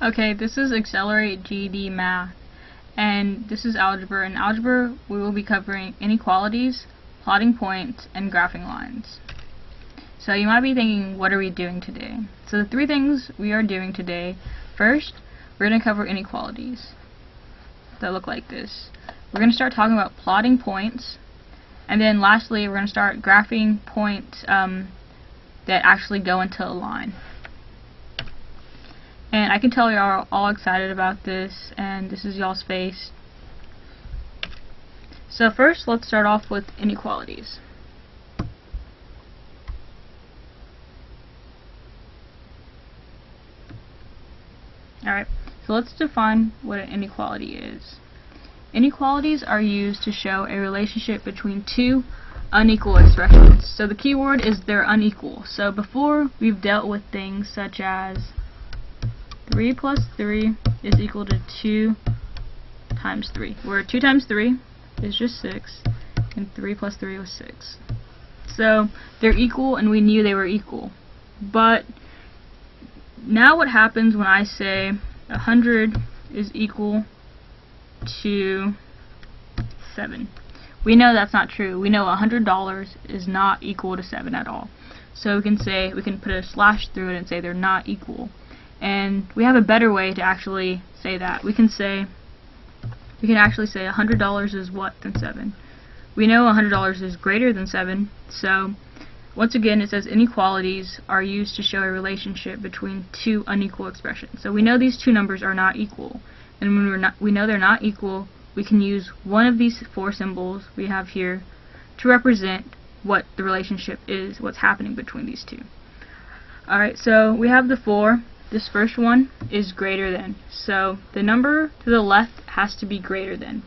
Okay, this is Accelerate GED Math, and this is algebra. In algebra, we will be covering inequalities, plotting points, and graphing lines. So you might be thinking, what are we doing today? So the three things we are doing today: first, we're going to cover inequalities that look like this. We're going to start talking about plotting points, and then lastly, we're going to start graphing points that actually go into a line. And I can tell y'all are all excited about this, and this is y'all's face. So first, let's start off with inequalities. Alright, so let's define what an inequality is. Inequalities are used to show a relationship between two unequal expressions. So the key word is they're unequal. So before, we've dealt with things such as 3 plus 3 is equal to 2 times 3, where 2 times 3 is just 6, and 3 plus 3 was 6. So they're equal, and we knew they were equal. But now what happens when I say 100 is equal to 7? We know that's not true. We know $100 is not equal to 7 at all. So we can put a slash through it and say they're not equal. And we have a better way to actually say that. We can actually say $100 is what than 7. We know $100 is greater than 7, so once again it says inequalities are used to show a relationship between two unequal expressions. So we know these two numbers are not equal, and when we know they're not equal, we can use one of these four symbols we have here to represent what the relationship is, what's happening between these two. Alright, so we have the 4. This first one is greater than. So the number to the left has to be greater than.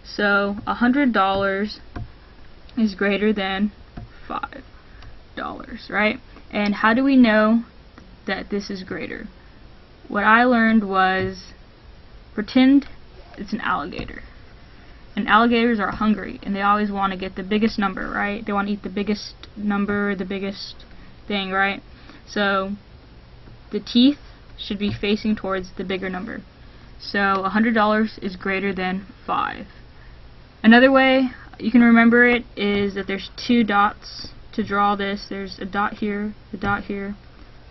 So $100 is greater than $5, right? And how do we know that this is greater? What I learned was, pretend it's an alligator. And alligators are hungry, and they always want to get the biggest number, right? They want to eat the biggest number, the biggest thing, right? So the teeth should be facing towards the bigger number. So $100 is greater than 5. Another way you can remember it is that there's two dots to draw this. There's a dot here, a dot here,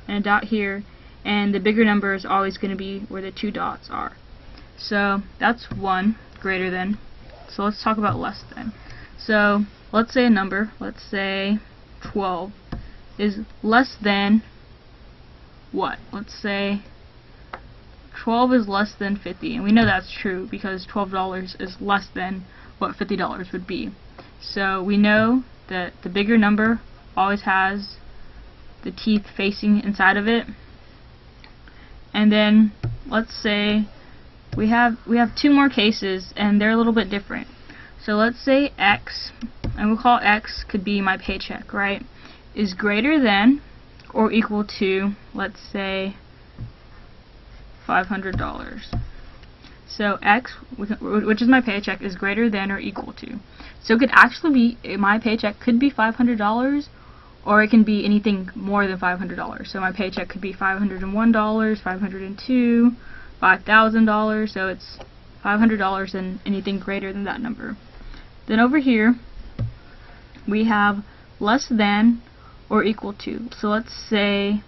and a dot here, and the bigger number is always going to be where the two dots are. So that's 1 greater than. So let's talk about less than. So let's say a number, let's say 12 is less than what? Let's say 12 is less than 50, and we know that's true because $12 is less than what $50 would be. So we know that the bigger number always has the teeth facing inside of it. And then let's say we have two more cases, and they're a little bit different. So let's say X, and we'll call X could be my paycheck, right, is greater than or equal to, let's say, $500. So X, which is my paycheck, is greater than or equal to. So it could actually be, my paycheck could be $500, or it can be anything more than $500. So my paycheck could be $501, $502, $5,000. So it's $500 and anything greater than that number. Then over here, we have less than or equal to. So let's say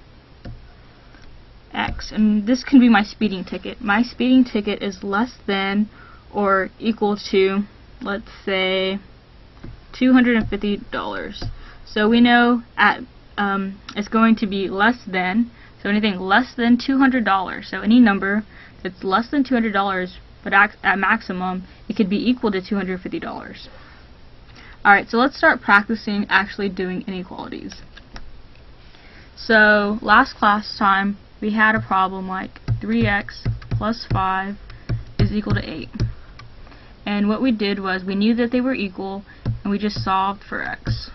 X, and this can be my speeding ticket. My speeding ticket is less than or equal to, let's say, $250. So we know it's going to be less than, so anything less than $200. So any number that's less than $200, but at maximum, it could be equal to $250. Alright, so let's start practicing actually doing inequalities. So last class time, we had a problem like 3x plus 5 is equal to 8. And what we did was we knew that they were equal, and we just solved for x.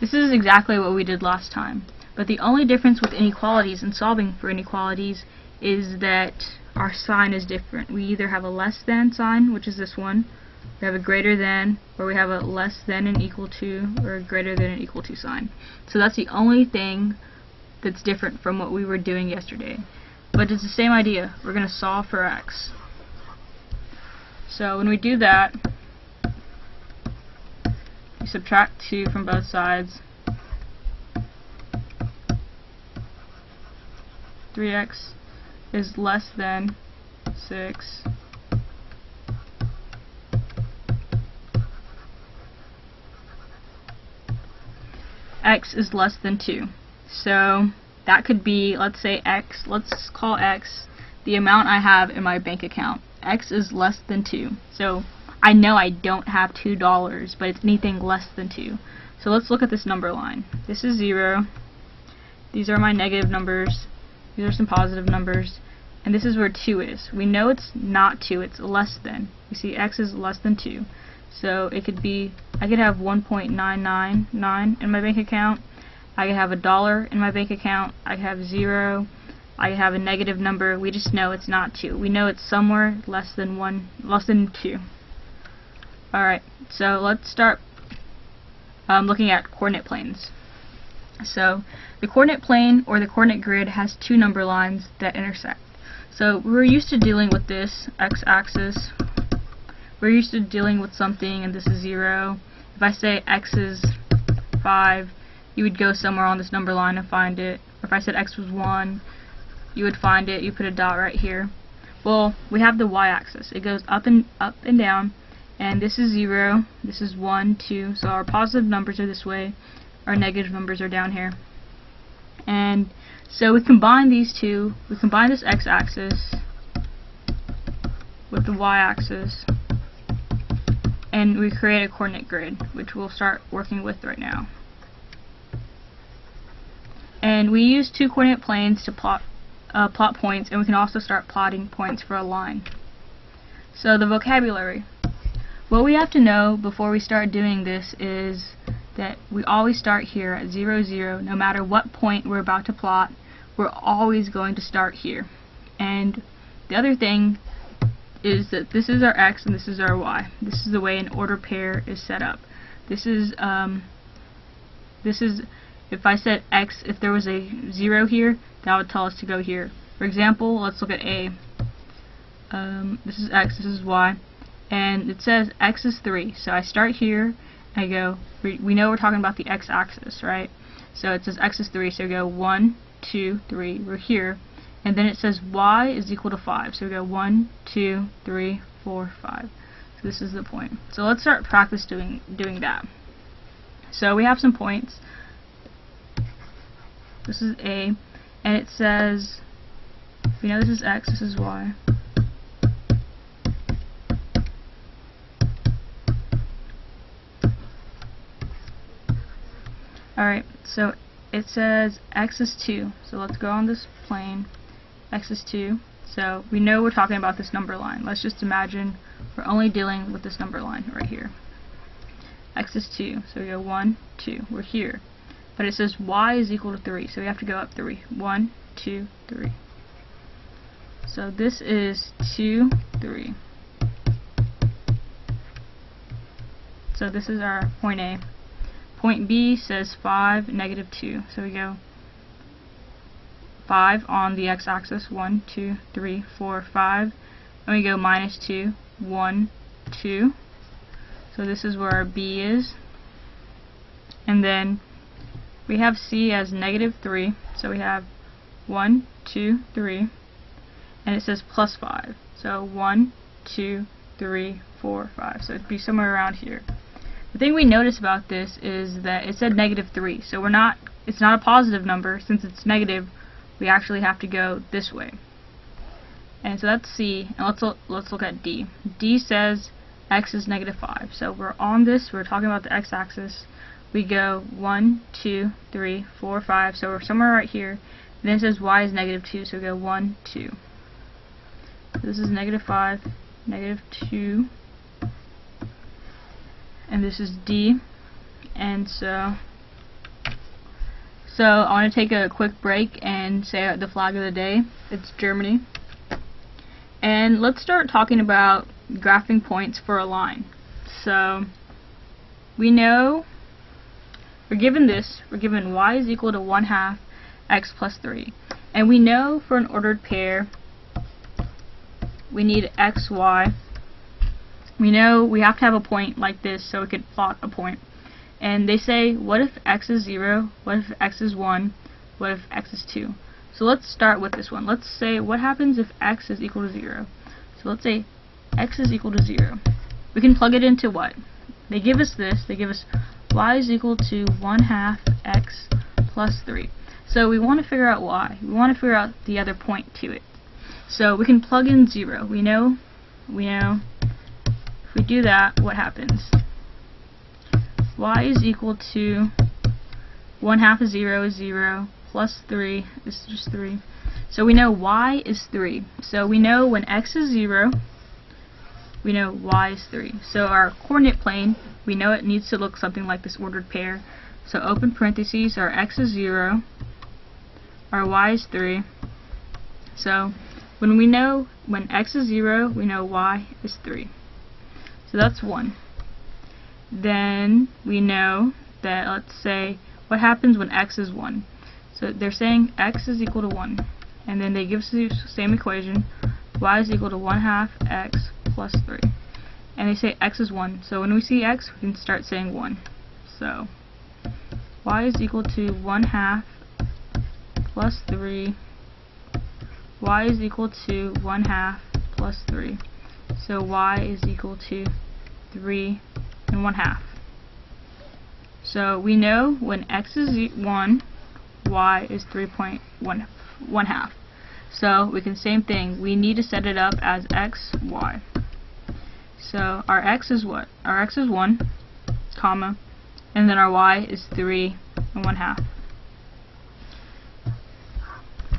This is exactly what we did last time, but the only difference with inequalities and solving for inequalities is that our sign is different. We either have a less than sign, which is this one, We have a greater than, or we have a less than and equal to, or a greater than and equal to sign. So that's the only thing that's different from what we were doing yesterday. But it's the same idea. We're going to solve for x. So when we do that, we subtract 2 from both sides. 3x is less than 6. X is less than 2. So that could be, let's say x, let's call x the amount I have in my bank account. X is less than 2. So I know I don't have $2, but it's anything less than 2. So let's look at this number line. This is 0. These are my negative numbers. These are some positive numbers. And this is where 2 is. We know it's not 2, it's less than. You see x is less than 2. So it could be, I could have 1.999 in my bank account. I could have $1 in my bank account. I could have 0. I could have a negative number. We just know it's not 2. We know it's somewhere less than 2. Alright, so let's start looking at coordinate planes. So the coordinate plane or the coordinate grid has 2 number lines that intersect. So we're used to dealing with this x-axis. We're used to dealing with something and this is 0. If I say x is 5, you would go somewhere on this number line and find it. Or if I said x was 1, you would find it. You put a dot right here. Well, we have the y-axis. It goes up and down, and this is 0, this is 1, 2. So our positive numbers are this way, our negative numbers are down here. And so we combine these two. We combine this x-axis with the y-axis, and we create a coordinate grid, which we'll start working with right now. And we use 2 coordinate planes to plot points, and we can also start plotting points for a line. So the vocabulary. What we have to know before we start doing this is that we always start here at 0, 0. No matter what point we're about to plot, we're always going to start here. And the other thing is that this is our x and this is our y. This is the way an order pair is set up. This is if I said x, if there was a 0 here, that would tell us to go here. For example, let's look at A. This is x, this is y, and it says x is 3. So I start here, I go, we know we're talking about the x-axis, right? So it says x is 3, so we go 1, 2, 3, we're here. And then it says y is equal to 5. So we go 1, 2, 3, 4, 5. So this is the point. So let's start practice doing that. So we have some points. This is A, and it says, we know this is x, this is y. Alright, so it says x is 2. So let's go on this plane. X is 2. So we know we're talking about this number line. Let's just imagine we're only dealing with this number line right here. X is 2. So we go 1, 2. We're here. But it says y is equal to 3. So we have to go up 3. 1, 2, 3. So this is 2, 3. So this is our point A. Point B says 5, negative 2. So we go 5 on the x-axis. 1, 2, 3, 4, 5. And we go minus 2, 1, 2. So this is where our B is. And then we have C as negative 3. So we have 1, 2, 3. And it says plus 5. So 1, 2, 3, 4, 5. So it'd be somewhere around here. The thing we notice about this is that it said negative 3. So it's not a positive number. Since it's negative, we actually have to go this way. And so that's C. And let's look at D. D says x is negative 5. So we're on this. We're talking about the x-axis. We go 1, 2, 3, 4, 5. So we're somewhere right here. And then it says y is negative 2. So we go 1, 2. So this is negative 5, negative 2. And this is D. And so I want to take a quick break and say the flag of the day. It's Germany. And let's start talking about graphing points for a line. So we know we're given this. We're given y is equal to 1/2 x plus 3. And we know for an ordered pair we need x, y. We know we have to have a point like this so we could plot a point. And they say, what if x is 0? What if x is 1? What if x is 2? So let's start with this one. Let's say, what happens if x is equal to 0? So let's say x is equal to 0. We can plug it into what? They give us this. They give us y is equal to 1/2 x plus 3. So we want to figure out y. We want to figure out the other point to it. So we can plug in 0. We know if we do that, what happens? Y is equal to 1/2 of 0 is 0, plus 3 is just 3. So we know y is 3. So we know when x is 0, we know y is 3. So our coordinate plane, we know it needs to look something like this ordered pair. So open parentheses, our x is 0, our y is 3. So when we know when x is 0, we know y is 3. So that's 1. Then we know that, let's say, what happens when x is 1. So they're saying x is equal to 1. And then they give us the same equation, y is equal to 1/2 x plus 3. And they say x is 1. So when we see x, we can start saying 1. So y is equal to 1/2 plus 3. Y is equal to 1/2 plus 3. So y is equal to 3 and 1/2. So we know when x is 1, y is 3.1/2. So we can same thing. We need to set it up as x, y. So our x is what? Our x is 1, comma, and then our y is 3 and 1/2.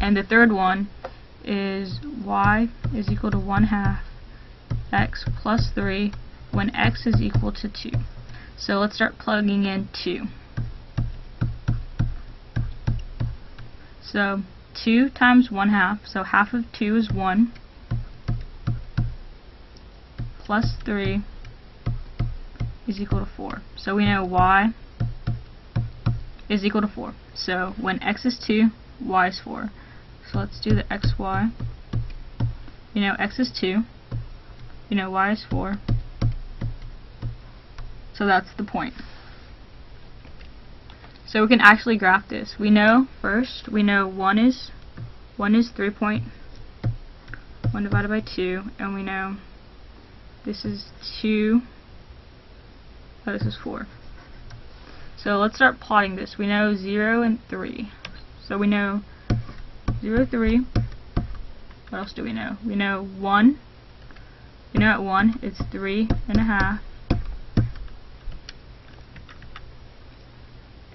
And the third one is y is equal to 1/2 x plus 3 when x is equal to 2. So let's start plugging in 2. So 2 times 1/2, so half of 2 is 1, plus 3 is equal to 4. So we know y is equal to 4. So when x is 2, y is 4. So let's do the xy. You know x is 2. You know y is 4. So that's the point. So we can actually graph this. We know first, we know 1 is 3.1 divided by 2, and we know this is 2, oh, this is 4. So let's start plotting this. We know 0 and 3. So we know 0, 3. What else do we know? We know 1. We know at 1 it's 3.5.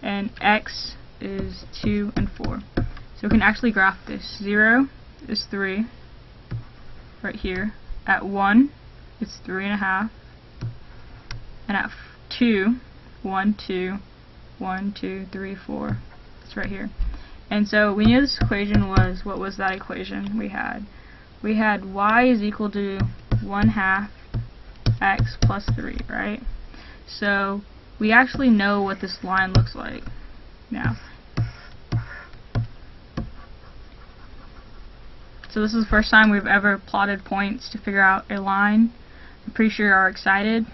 And x is 2 and 4. So we can actually graph this. 0 is 3 right here. At 1 it's 3.5. And at 2, 1, 2, 1, 2, 3, 4. It's right here. And so we knew this equation was, what was that equation we had? We had y is equal to 1/2 x plus 3, right? So we actually know what this line looks like now. So this is the first time we've ever plotted points to figure out a line. I'm pretty sure you are excited.